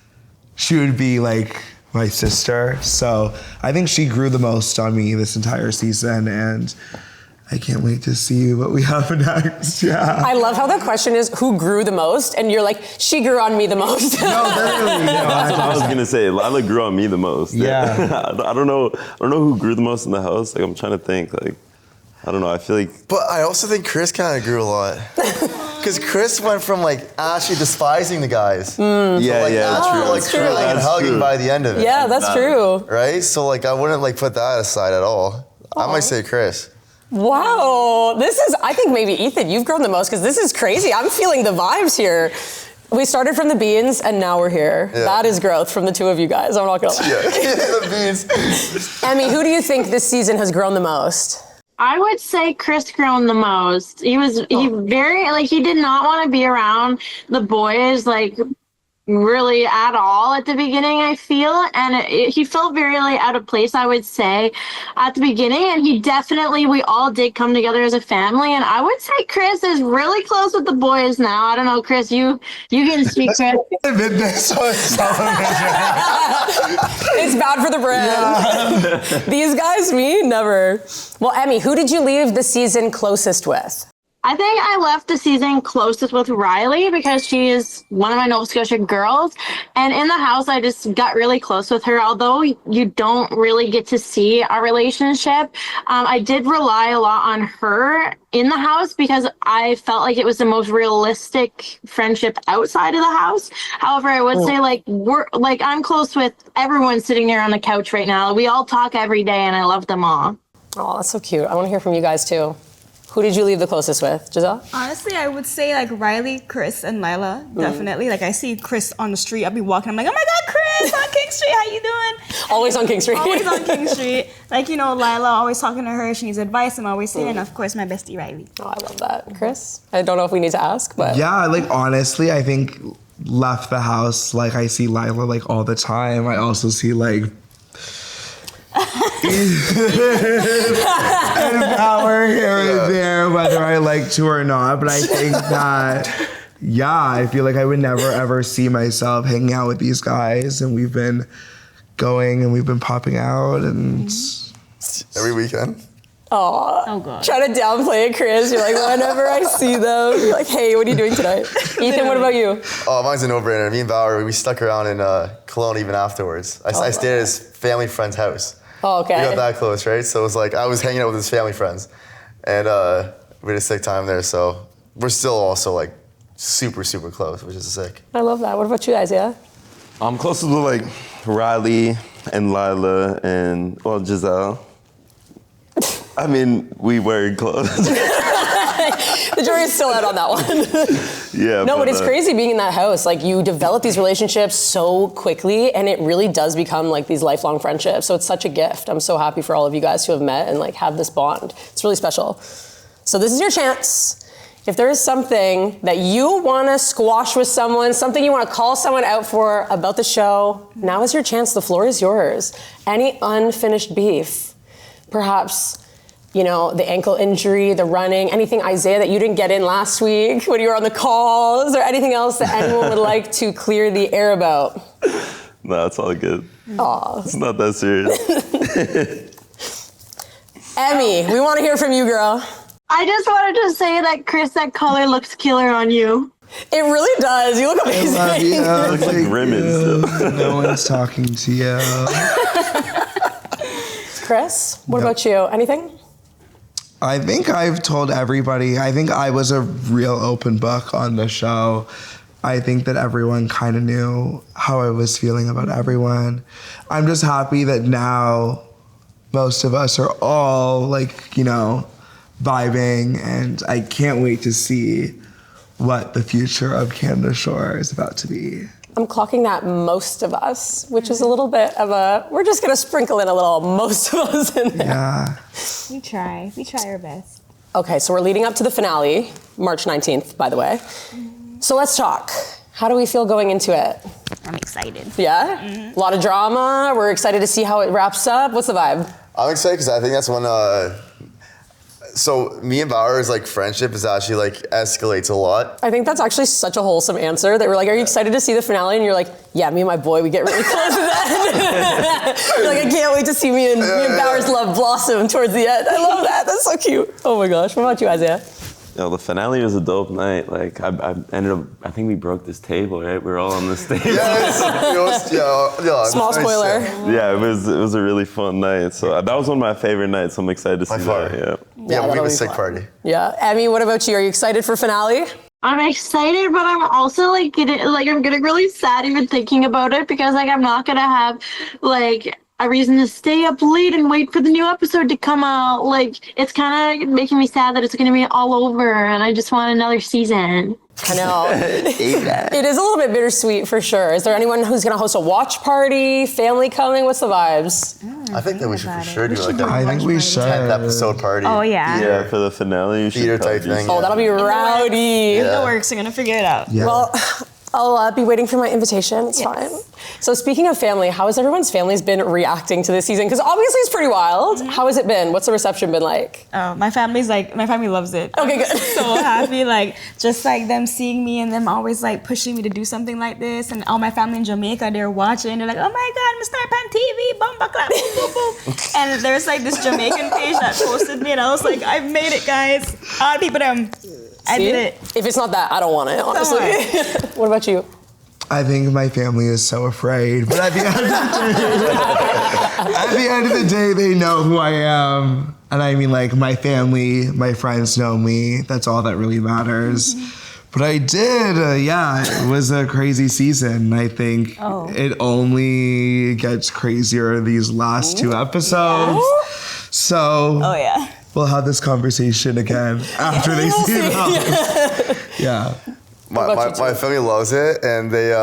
she would be like my sister. So I think she grew the most on me this entire season, and I can't wait to see what we have next. Yeah. I love how the question is who grew the most, and you're like, she grew on me the most. No, literally. No, That's what I was gonna say. Lila grew on me the most. Yeah. I don't know who grew the most in the house. Like, I'm trying to think. Like, I don't know. I feel like. But I also think Chris kind of grew a lot. Because Chris went from like actually despising the guys. Yeah, Like hugging by the end of it. Yeah, that's true. Right? So like I wouldn't like put that aside at all. I might say Chris. Wow, I think maybe Ethan, you've grown the most because this is crazy. I'm feeling the vibes here. We started from the beans and now we're here. Yeah. That is growth from the two of you guys. I'm not gonna lie. Yeah, the beans. Emmy, who do you think this season has grown the most? I would say Chris grown the most. He did not want to be around the boys like really at all at the beginning, I feel, and he felt very like out of place, I would say, at the beginning, and we all did come together as a family, and I would say Chris is really close with the boys now. I don't know, Chris, you can speak, Chris. It's bad for the brand. Yeah. These guys, me, never. Well, Emmy, who did you leave the season closest with? I think I left the season closest with Riley because she is one of my Nova Scotia girls. And in the house, I just got really close with her. Although you don't really get to see our relationship, I did rely a lot on her in the house because I felt like it was the most realistic friendship outside of the house. However, I would say I'm close with everyone sitting there on the couch right now. We all talk every day and I love them all. Oh, that's so cute. I want to hear from you guys too. Who did you leave the closest with, Giselle? Honestly, I would say like Riley, Chris, and Lila, definitely. Like I see Chris on the street, I'll be walking, I'm like, oh my God, Chris, on King Street, how you doing? Always on King Street. Always on King Street. Like, Lila, always talking to her, she needs advice, I'm always saying, and of course, my bestie, Riley. Oh, I love that. Chris? I don't know if we need to ask, but. Yeah, like honestly, I think left the house, like I see Lila like all the time. I also see like and power here and there, whether I like to or not. But I think that, I feel like I would never ever see myself hanging out with these guys. And we've been going and we've been popping out and every weekend. Oh God. Try to downplay it, Chris. You're like, whenever I see them, you're like, hey, what are you doing tonight? Ethan, what about you? Oh, mine's a no-brainer. Me and Valerie, we stuck around in Cologne even afterwards. I stayed at his family friend's house. Oh, okay. We got that close, right? So it was like I was hanging out with his family friends, and we had a sick time there. So we're still also like super, super close, which is sick. I love that. What about you guys, yeah? I'm close to like Riley and Lila and, well, Giselle. I mean, we were close. The jury is still out on that one. Yeah. No, but it's crazy being in that house. Like, you develop these relationships so quickly, and it really does become like these lifelong friendships. So it's such a gift. I'm so happy for all of you guys who have met and like have this bond. It's really special. So this is your chance. If there is something that you want to squash with someone, something you want to call someone out for about the show, now is your chance. The floor is yours. Any unfinished beef, perhaps, you know, the ankle injury, the running, anything, Isaiah, that you didn't get in last week when you were on the call? Is there anything else that anyone would like to clear the air about? No, it's all good. Aw. It's not that serious. Emmy, we want to hear from you, girl. I just wanted to say that, Chris, that color looks killer on you. It really does. You look amazing. I love you. It looks like Grimmins. No one's talking to you. Chris, what about you? Anything? I think I've told everybody. I think I was a real open book on the show. I think that everyone kind of knew how I was feeling about everyone. I'm just happy that now most of us are all like, you know, vibing, and I can't wait to see what the future of Canada Shore is about to be. I'm clocking that most of us, which is a little bit of a, we're just gonna sprinkle in a little most of us in there. Yeah. We try our best. Okay, so we're leading up to the finale, March 19th, by the way. So let's talk. How do we feel going into it? I'm excited. Yeah? A lot of drama. We're excited to see how it wraps up. What's the vibe? I'm excited because I think that's when. So me and Bauer's like friendship is actually like escalates a lot. I think that's actually such a wholesome answer. They were like, are you excited to see the finale? And you're like, yeah, me and my boy, we get really close to that. You're like, I can't wait to see me and Bauer's love blossom towards the end. I love that. That's so cute. Oh my gosh. What about you, Isaiah? Yo, the finale was a dope night. Like, I ended up, I think we broke this table, right? We were all on this table. Yes. Small spoiler. Yeah, it was a really fun night. So that was one of my favorite nights. So I'm excited to see that. Yeah, we have a sick party. Yeah. Emmy, what about you? Are you excited for finale? I'm excited, but I'm also I'm getting really sad even thinking about it, because like I'm not gonna have like a reason to stay up late and wait for the new episode to come out. Like, it's kind of making me sad that it's going to be all over, and I just want another season. I know. It is a little bit bittersweet for sure. Is there anyone who's going to host a watch party? Family coming? What's the vibes? I think that we should for sure do like I think we should. 10th episode party. Oh, yeah. Yeah, for the finale, you should Theater type thing. Oh, that'll be rowdy. In the works, I'm going to figure it out. Yeah. Well, I'll be waiting for my invitation. It's fine. So speaking of family, how has everyone's families been reacting to this season? Because obviously it's pretty wild. How has it been? What's the reception been like? Oh, my family loves it. Okay, good. I'm so happy, like, just like them seeing me and them always like pushing me to do something like this. And all my family in Jamaica, they're watching. They're like, oh my God, Mr. Pan TV, bomba clap, boom, boom, boom. And there's like this Jamaican page that posted me, and I was like, I've made it, guys. All the people, I did it. If it's not that, I don't want it, honestly. What about you? I think my family is so afraid, but at the end of the day, they know who I am. And I mean, like, my family, my friends know me. That's all that really matters. But I did, it was a crazy season. I think it only gets crazier these last 2 episodes. So we'll have this conversation again after they see those. Yeah. My family loves it, and they.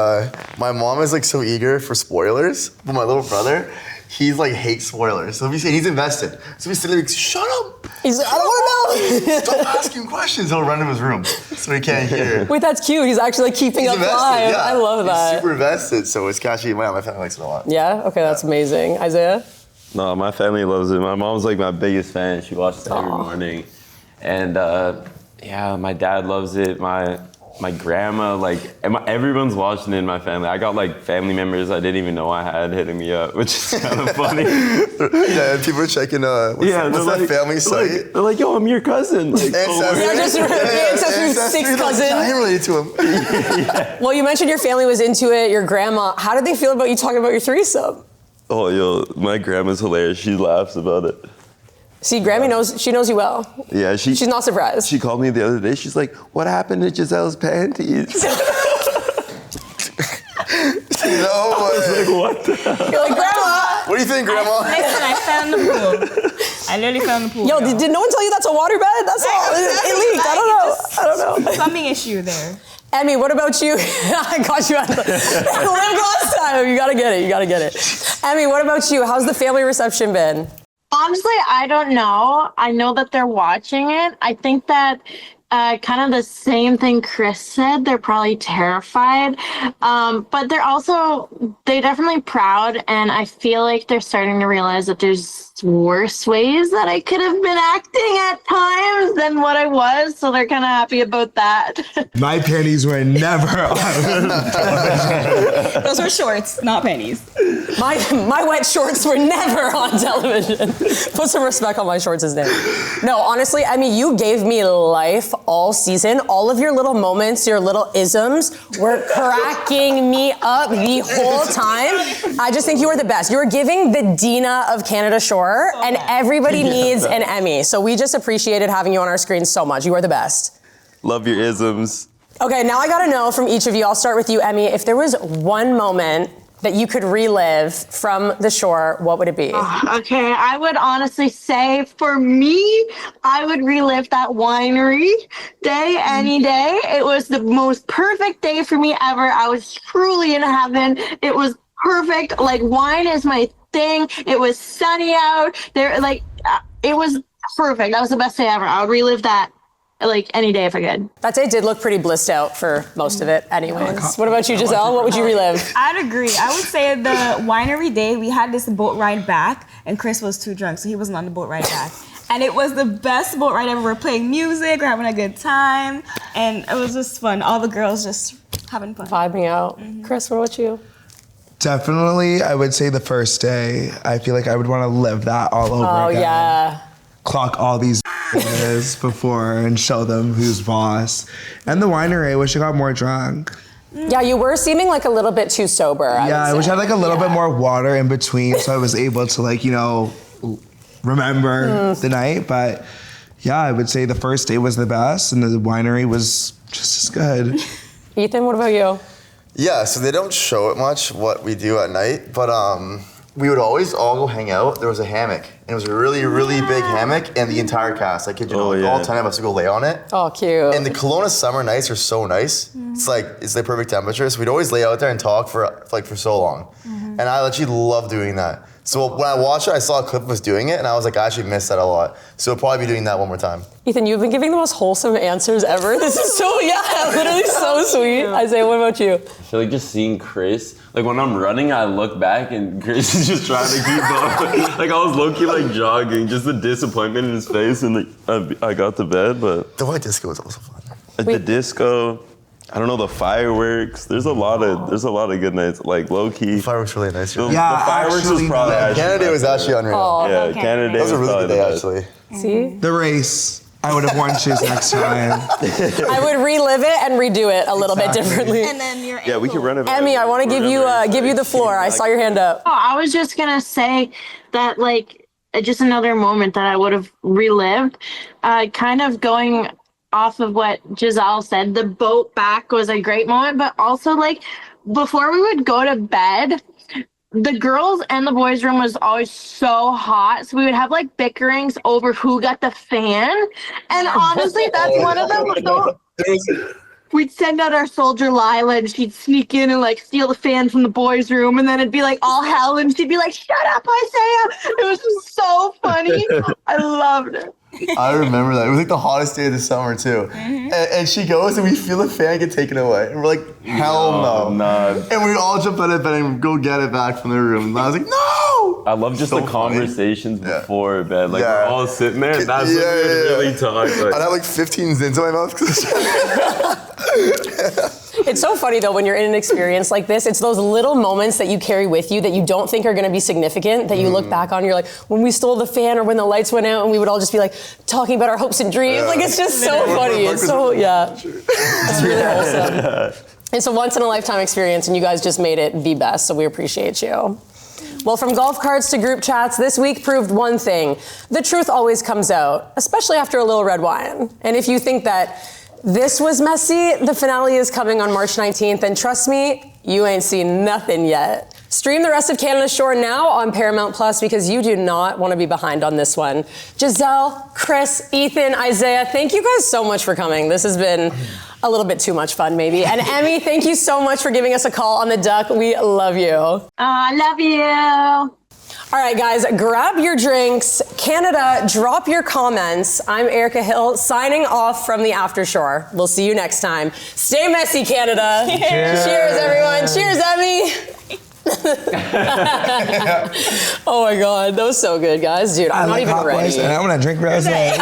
My mom is like so eager for spoilers, but my little brother, he's like hates spoilers. So he's invested. So he's sitting there like, shut up. He's like, I don't want to know. Stop asking questions. He'll run to his room so he can't hear. Wait, that's cute. He's actually like keeping up live. Yeah. I love that. He's super invested, so it's catchy. My family likes it a lot. Yeah. Okay, that's amazing. Isaiah. No, my family loves it. My mom's like my biggest fan. She watches it every morning, and my dad loves it. My my grandma, like everyone's watching it in my family. I got like family members I didn't even know I had hitting me up, which is kind of funny. Yeah, and people are checking. What's that family site? They're like, yo, I'm your cousin. Like, Sixth cousin. I ain't related to him. Well, you mentioned your family was into it. Your grandma. How did they feel about you talking about your threesome? Oh, yo, my grandma's hilarious. She laughs about it. See, Grammy knows. She knows you well. Yeah, she's not surprised. She called me the other day. She's like, "What happened to Giselle's panties?" No way. Like, what the hell? You're like, Grandma. What do you think, Grandma? Listen, I fell in the pool. I literally fell in the pool. Yo, did no one tell you that's a waterbed? That's all. It leaked. I don't know. Plumbing issue there. Emmy, what about you? I got you at the last time. You gotta get it. Emmy, what about you? How's the family reception been? Honestly, I don't know. I know that they're watching it. I think that kind of the same thing Chris said. They're probably terrified. But they're definitely proud. And I feel like they're starting to realize that there's worse ways that I could have been acting at times than what I was. So they're kind of happy about that. My panties were never on television. Those were shorts, not panties. My wet shorts were never on television. Put some respect on my shorts' name. No, honestly, I mean, you gave me life all season. All of your little moments, your little isms were cracking me up the whole time. I just think you were the best. You were giving the Dina of Canada Shore, and everybody needs an Emmy. So we just appreciated having you on our screen so much. You are the best. Love your isms. Okay, now I gotta know from each of you, I'll start with you, Emmy, if there was one moment that you could relive from the shore, what would it be? Okay, I would honestly say for me, I would relive that winery day any day. It was the most perfect day for me ever. I was truly in heaven. It was perfect. Like, wine is my thing. It was sunny out there. It was perfect. That was the best day ever. I'll relive that like any day if I could. That day did look pretty blissed out for most of it anyways. What about you, Giselle? What would you relive? I'd agree. I would say the winery day, we had this boat ride back, and Chris was too drunk, so he wasn't on the boat ride back. And it was the best boat ride ever. We're playing music, we're having a good time, and it was just fun. All the girls just having fun. Vibing out. Chris, what about you? Definitely, I would say the first day. I feel like I would want to live that all over again. Oh, yeah. Clock all these before and show them who's boss. And the winery, I wish I got more drunk. Yeah, you were seeming like a little bit too sober. I wish I had like a little bit more water in between so I was able to remember the night. But yeah, I would say the first day was the best and the winery was just as good. Ethan, what about you? Yeah, so they don't show it much what we do at night, but we would always all go hang out. There was a hammock, and it was a really, really big hammock, and the entire cast, I kid you not, all 10 of us would go lay on it. Oh, cute. And the Kelowna summer nights are so nice. It's the perfect temperature, so we'd always lay out there and talk for so long. And I actually love doing that. So when I watched it, I saw a clip of us doing it, and I was like, I actually missed that a lot. So we'll probably be doing that one more time. Ethan, you've been giving the most wholesome answers ever. This is literally so sweet. Isaiah, what about you? I feel like just seeing Chris, like when I'm running, I look back and Chris is just trying to keep up. Like I was low-key like jogging, just the disappointment in his face, and I got to bed, but. The white disco was also fun. The disco. I don't know, the fireworks. There's a lot of good nights, like low key. The fireworks were really nice. The fireworks was probably Canada Day was actually unreal. Oh, yeah, Canada Day that was a really good day actually. See? The race. I would have worn shoes next time. I would relive it and redo it a little bit differently. And then your we can run it. Emmy, I want to give you the floor. I saw your hand up. Oh, I was just gonna say that just another moment that I would have relived, kind of going off of what Giselle said, the boat back was a great moment, but also before we would go to bed, the girls and the boys' room was always so hot, so we would have bickerings over who got the fan. And honestly, that's one of them. We'd send out our soldier Lila, and she'd sneak in and steal the fan from the boys' room, and then it'd be all hell, and she'd be like, "Shut up, Isaiah!" It was so funny. I loved it. I remember that. It was the hottest day of the summer too. And she goes and we feel the fan get taken away. And we're like, hell no. And we all jump out of bed and go get it back from the room. And I was like, no! I love just the conversations before bed. We're all sitting there and that's when we would really talk. I'd have 15 zins in my mouth. It's so funny though when you're in an experience like this, it's those little moments that you carry with you that you don't think are gonna be significant, that you look back on, you're like, when we stole the fan or when the lights went out and we would all just be like talking about our hopes and dreams. Like it's just so funny. It's so, it's really wholesome. It's a once in a lifetime experience and you guys just made it the best, so we appreciate you. Well, from golf carts to group chats, this week proved one thing. The truth always comes out, especially after a little red wine. And if you think that this was messy, the finale is coming on March 19th, and trust me, you ain't seen nothing yet. Stream the rest of Canada Shore now on Paramount Plus because you do not want to be behind on this one. Giselle, Chris, Ethan, Isaiah, thank you guys so much for coming. This has been a little bit too much fun, maybe. And Emmy, thank you so much for giving us a call on the Duck. We love you. I love you. All right, guys, grab your drinks. Canada, drop your comments. I'm Erica Hill, signing off from the Aftershore. We'll see you next time. Stay messy, Canada. Cheers, everyone. Cheers, Emmy. Oh my God, that was so good, guys. Dude, I'm not even ready. And I'm gonna drink rosé.